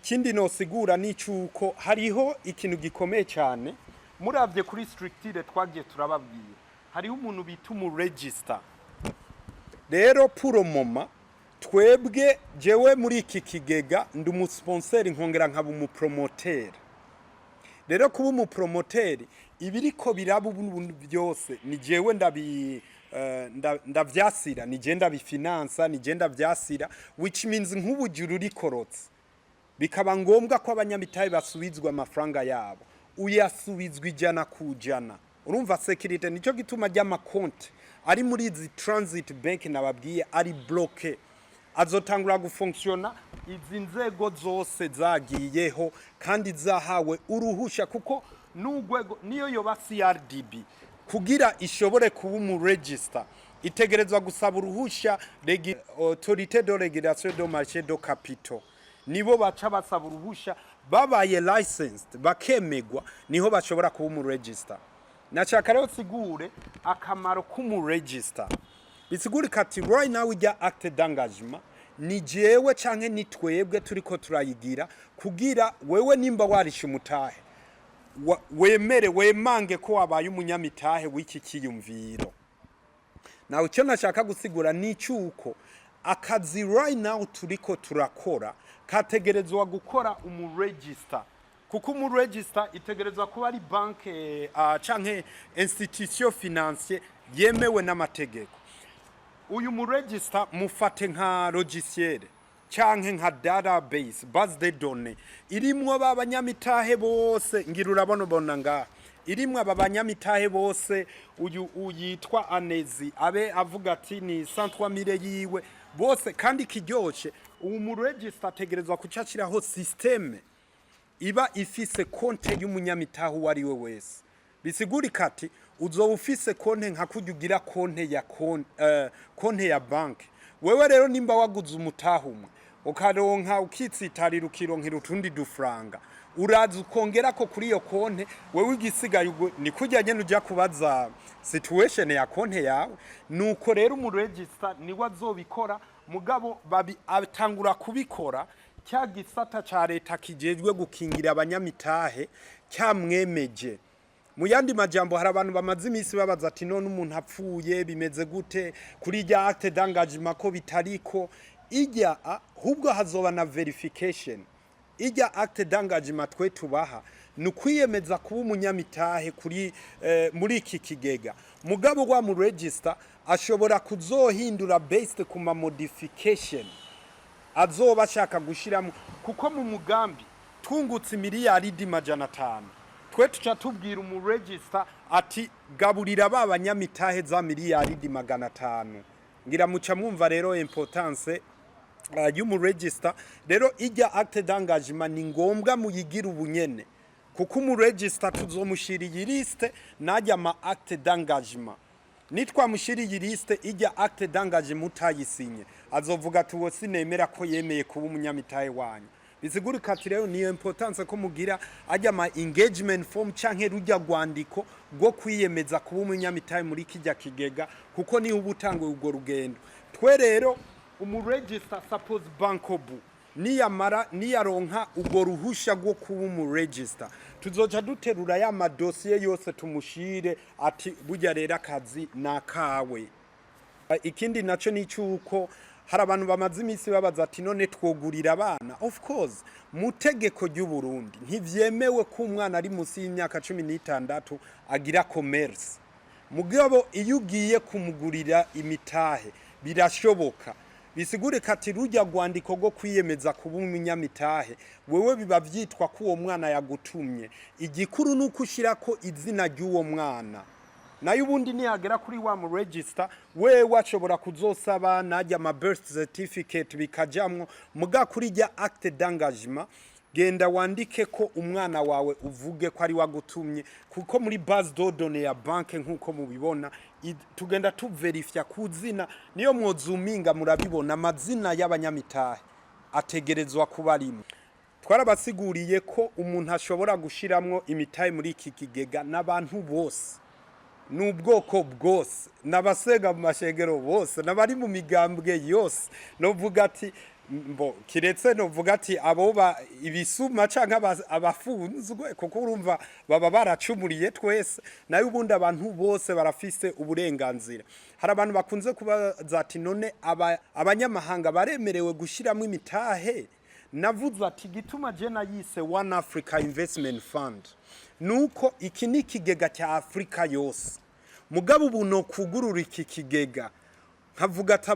ikindi nosigura ni cyuko hariho ikintu gikomeye cyane muravye kuri structure twagiye turababwiye hariho umuntu bita register. Rero pour moment twebwe jewe muri iki kigega ndi umusponsor nkongera nkaba umupromoter. Rero kuba umupromoter ibiriko biraba byose ni jewe ndavyasira ni je ndabifinansa ni je ndavyasira, which means nk'ubujuru rikorotse bikaba ngombwa ko abanyamitahe basubizwa amafaranga yabo uyasubizwa ijana kujana. Urumva security nico gituma ry'amakonti ari muri izi transit bank nababwiye ari bloqué, azotangura gufunctiona izi nzego zose zagiyeho kandi zahawe uruhusha, kuko n'ugwego niyo yoba CRDB kugira ishobore kuba register itegerezwa gusaba uruhusha autorité de régulation de marché de capitaux, nibo baca basaba uruhusha babaye licensed bakemegwa niho bashobora kuba register. Nachaka rero sigure akamaro register. Bisigure kati right now ujya acte d'engagement ni jewe canke ni twebwe turiko turayigira kugira wewe nimba warisha umutahe wemere wemange ko wabaye umunyamitahe w'iki kiyumviro. Nawe icyo nashaka gusigura ni cyuko akazi right now turiko turakora kategerezwa gukora register, kuko register itegerezwa kuba ari banke canke institution financier yemewe n'amategeko. Uyu register mufate nka logiciel canke nka database base de données irimwo babanyamitahe bose, ngira urabona nga irimwo abanyamitahe bose. Uyu uyitwa Anezi abe avuga ati ni 103,000 yiwe bose, kandi kiryoshe register ategerezwa kucaciraho systeme iba ifise konte y'umunyamitahe wari we wese. Bisiguri kati uzo ufise konte nka kujugira konte ya bank. Wewe rero nimba waguze umutahe umwe ukaronka ukitsitarira ukironkera utundi dufranga, uraza ukongera ko kuri iyo konte wewe igisigaye ni kujyanye n'ujya kubaza situation ya konte yawe. Nuko rero register ni wazobikora mugabo atangura kubikora cya gisata ca leta kijejwe gukingira abanyamitahe cyamwemeje. Mu yandi majambo hari abantu bamaze imisi babaza ati none umuntu apfuye bimeze gute kuri rya acte d'engagement ko bitariko ijya hubwo hazoba na verification. Ijya acte d'engagement twe tubaha nukwiyemeza kuba umunyamitahe kuri muri iki kigega. Mugabo wa register ashobora kuzohindura based ku modification azoba ashaka gushiramo, kuko mu mugambi tungutse miliyaridi 500 twe tuca tubwira register ati gaburira babanyamitahe za miliyaridi 500. Ngira muca mwumva rero importance register. Rero ijya acte d'engagement ni ngombwa muyigira ubunyene, kuko register tuzomushiriye liste najya ma acte d'engagement. Nitwa mushiriye liste ijya acte d'engagement utayisinye azovuga ati wo sinemera ko yemeye kuba umunyamitahe wanyu. Bisiguri kati rero niyo importance ko mugira ajya ma engagement form canke rujya gwandiko go kwiyemeza kuba umunyamitahe muri kijya kigega, kuko ni ubutangwe ubwo rugendo. Twe rero register suppose bankobu niyaronka ubwo ruhusha rwo kuba register tuzoja duterura ya madosiye yose tumushire ati burya rero akazi nakawe. Ikindi naco ni cyuko hari abantu bamaze imisi babaza ati none twogurira abana. Of course mutegeko ry'u Burundi ntivyemewe ko umwana ari musi y'imyaka 16 agira commerce. Mugabo iyo ugiye kumugurira imitahe birashoboka. Bisigure kati rujya gwandiko go kwiyemeza kuba umunyamitahe wewe biba vyitwa ko uwo mwana yagutumye. Igikuru nuko ushirako izina ry'uwo mwana, nayo ubundi niyagera kuri wa register wewe washobora kuzosaba najya ma birth certificate bikajamwo. Muga kuri rya acte d'engagement genda wandike ko umwana wawe uvuge ko ari wagutumye, kuko muri base de données ya banke nkuko mubibona tugenda tuverifya kuzina niyo mwozuminga murabibona amazina y'abanyamitahe ategerezwa kuba rimwe. Twarabasiguriye ko umuntu ashobora gushiramwo imitahe muri iki kigega n'abantu bose n'ubwoko bwose, n'abasega mu mashengero bose, n'abari mu migambwe yose. Novuga ati mbo kiretse no vuga ati abo ibisuma canke abafunzwe kuko urumva baba baracumuriye twese nayo ubundi abantu bose barafise uburenganzira. Hari abantu bakunze kubaza ati none abanyamahanga baremerewe gushiramo imitahe. Navuze ati gituma je nayise One Africa Investment Fund nuko iki ni ikigega cya Afrika yose. Mugabo ubu no kugurura iki kigega nkavuga ati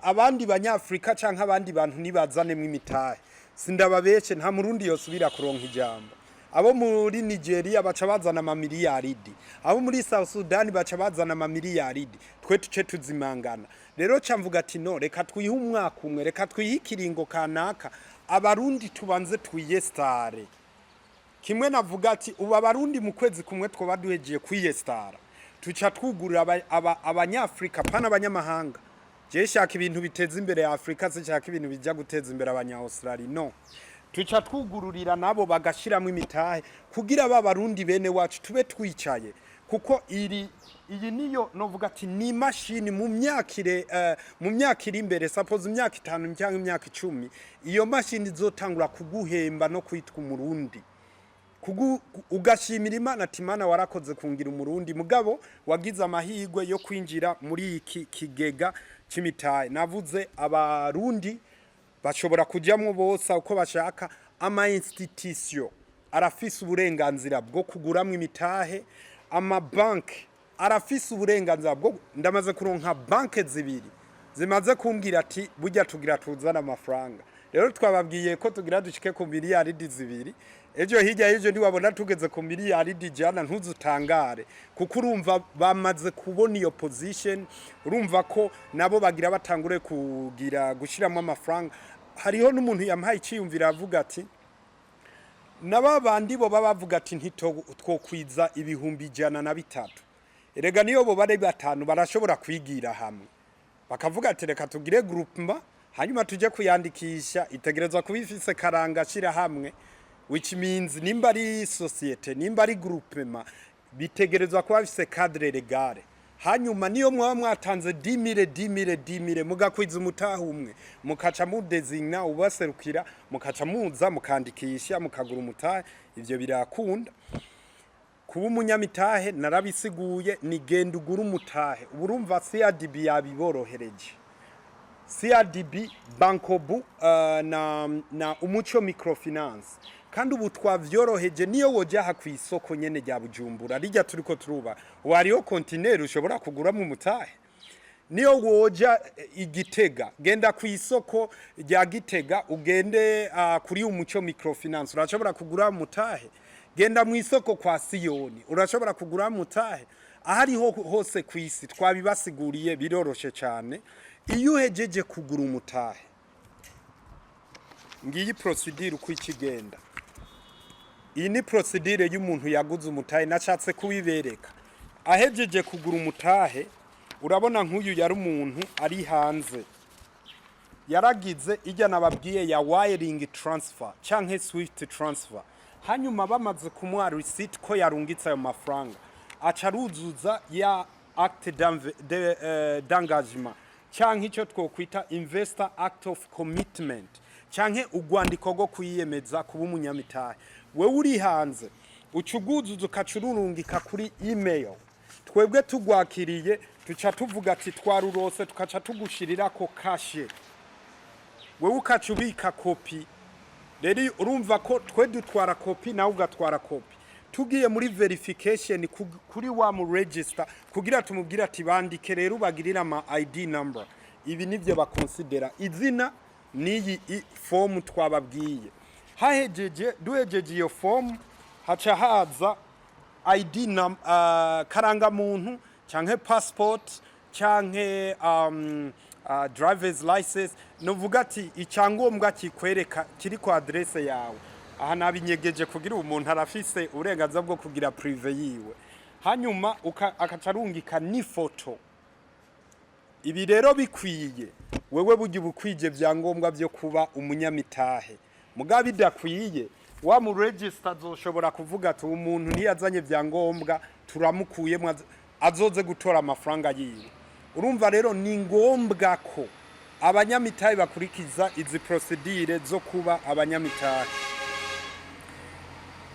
abandi banyafrika canke abandi bantu nibazanemo imitahe sindababeshe nta murundi yosubira kuronka ijambo. Abo muri Nigeria baca bazana amamiliyaridi, abo muri South Sudan baca bazana amamiliyaridi, twe tuce tuzimangana. Rero camvuga ati no reka twihe umwaka umwe, reka twihe ikiringo kanaka abarundi tubanze twiyestare. Kimwe navuga ati uba abarundi mu kwezi kumwe twoba duhejeje kwiyestara tuca twugurira abanyafrika pana abanyamahanga. Je shaka ibintu biteza imbere ya Afrika, se shaka ibintu bijya guteza imbere abanya-Australia. No, tuca twugururira nabo bagashiramo imitahe kugira babarundi bene wacu tube twicaye, kuko iyi niyo novuga ati ni machine mu myakire imbere, suppose imyaka 5 cyangwa imyaka 10 iyo machine izotangura kuguhemba no kwitwa umurundi. Ugashimira Imana ati Imana warakoze kungira umurundi, mugabo wagize amahirwe yo kwinjira muri iki kigega c'imitahe. Navuze abarundi bashobora kujyamwo bose uko bashaka. Ama institution arafise uburenganzira bwo kuguramwe imitahe, ama bank arafise uburenganzira bwo, ndamaze kuronka banke zibiri zimaze kumbwira ati burya tugira tuzana amafaranga. Rero twababwiye ko tugira dushike ku miliyaridi zibiri. Ejo hirya y'ejo ntiwabona tugeze ku miliyaridi jana ntuzutangare, kuko urumva bamaze kubona iyo position. Urumva ko nabo bagira batangure kugira gushiramo amafaranga. Hariho n'umuntu yampaye iciyumvira avuga ati nababandi bo bavuga ati ntitwokwiza ibihumbi 103. Erega niyo bo bari batanu barashobora kwigira hamwe bakavuga ati reka tugire groupement hanyuma tuje kuyandikisha. Itegerezwa kubifise karanga shira hamwe, which means nimba ari societe nimba ari groupement bitegerezwa kuba bifise cadre legale. Hanyuma niyo mwaba mwatanze 10,000 mugakwiza umutahe umwe, mukaca mudesigna ubaserukira, mukaca muza mukandikisha mukagura umutahe. Ivyo birakunda. Kuba umunyamitahe narabisiguye ni genda ugura umutahe. Urumva CRDB yabiborohereje. CRDB, Bankobu na Umuco Microfinance. Kandi ubu twavyoroheje niyo wojaha ku isoko nyene rya Bujumbura rijya turiko turuba wariyo container ushobora kuguramo umutahe. Niyo woja Igitega genda ku isoko rya Gitega ugende kuri Umuco Microfinance urashobora kugura umutahe. Genda mu isoko kwa Siyoni urashobora kugura umutahe. Ahariho hose kwisi twabibasiguriye biroroshe cyane. Iyo uhejeje kugura umutahe ngiyi procedure uko ikigenda. Iyi ni procedure y'umuntu yaguze umutahe nashatse kubibereka. Ahejeje kugura umutahe urabona nk'uyu yari umuntu ari hanze yaragize ijya nababwiye ya wiring transfer canke swift transfer. Hanyuma bamaze kumuha receipt ko yarungitse ayo mafaranga aca ruzuza ya acte d'engagement canke icyo twokwita investor act of commitment canke ugwandiko go kwiyemeza kuba umunyamitahe. We uri hanze ucuguzuza ukacururungika kuri email, twebwe tugwakiriye tuca tuvuga ati twarurose tukaca tugushirira ko kashe, we ukacubika kopi. Rero urumva ko twe dutwara kopi nawe ugatwara kopi. Tugiye muri verification kuri wa mu register kugira tumubwira ati bandike rero ubagirira ama ID number. Ibi nivyo bakonsidera izina niyi form twababwiye. Duhejeje iyo form haca haza ID karanga muntu canke passport canke driver's license. Novuga ati icyangombwa kikwereka kiri ku adresse yawe. Aha nabinyegeje kugira umuntu arafise uburenganzira bwo kugira prive yiwe. Hanyuma akacarungika ni foto. Ibi rero bikwiye wewe burya ubukwije byangombwa byo kuba umunyamitahe. Muga bidakwiye wa mu register azoshobora kuvuga ati umuntu ntiyazanye byangombwa turamukuyemo azoze gutora amafaranga yiwe. Urumva rero ni ngombwa ko abanyamitahe bakurikiza izi procedure zo kuba abanyamitahe.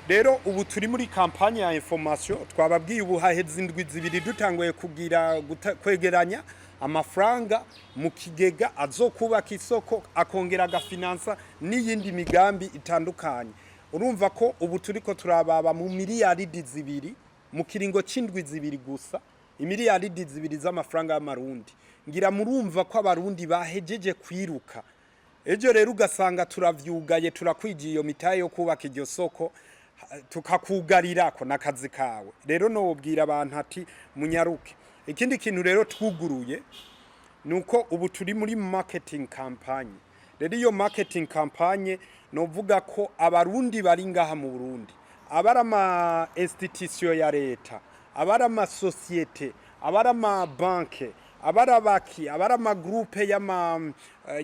Rero ubu turi muri kampanye ya information, twababwiye ubu haheze indwi zibiri dutanguye kwegeranya amafaranga mu kigega azokubaka isoko, akongera agafinansa n'iyindi migambi itandukanye. Urumva ko ubu turiko turababa mu miliyaridi zibiri mu kiringo c'indwi zibiri gusa, imiliyaridi zibiri z'amafaranga y'amarundi. Ngira murumva ko abarundi bahejeje kwiruka. Ejo rero ugasanga turavyugaye, turakwigiye iyo mitahe yo kubaka iryo soko, tukakugarirako n'akazi kawe. Rero nobwira abantu ati munyaruke. Ikindi kintu rero twuguruye nuko ubu turi muri marketing campagne. Rero iyo marketing campagne novuga ko abarundi bari ngaha mu Burundi, abarama institution ya leta, abarama societe, abarama banke, abarabaki, abarama groupe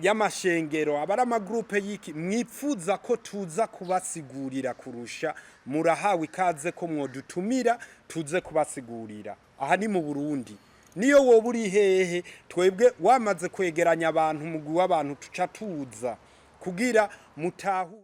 y'amashengero, abarama groupe y'iki, mwifuza ko tuza kubasigurira kurusha, murahawe ikaze ko mwodutumira tuze kubasigurira. Aha ni mu Burundi. Niyo wowe uri hehe, twebwe wamaze kwegeranya abantu, mugwi w'abantu tuca tuza kugira mutahu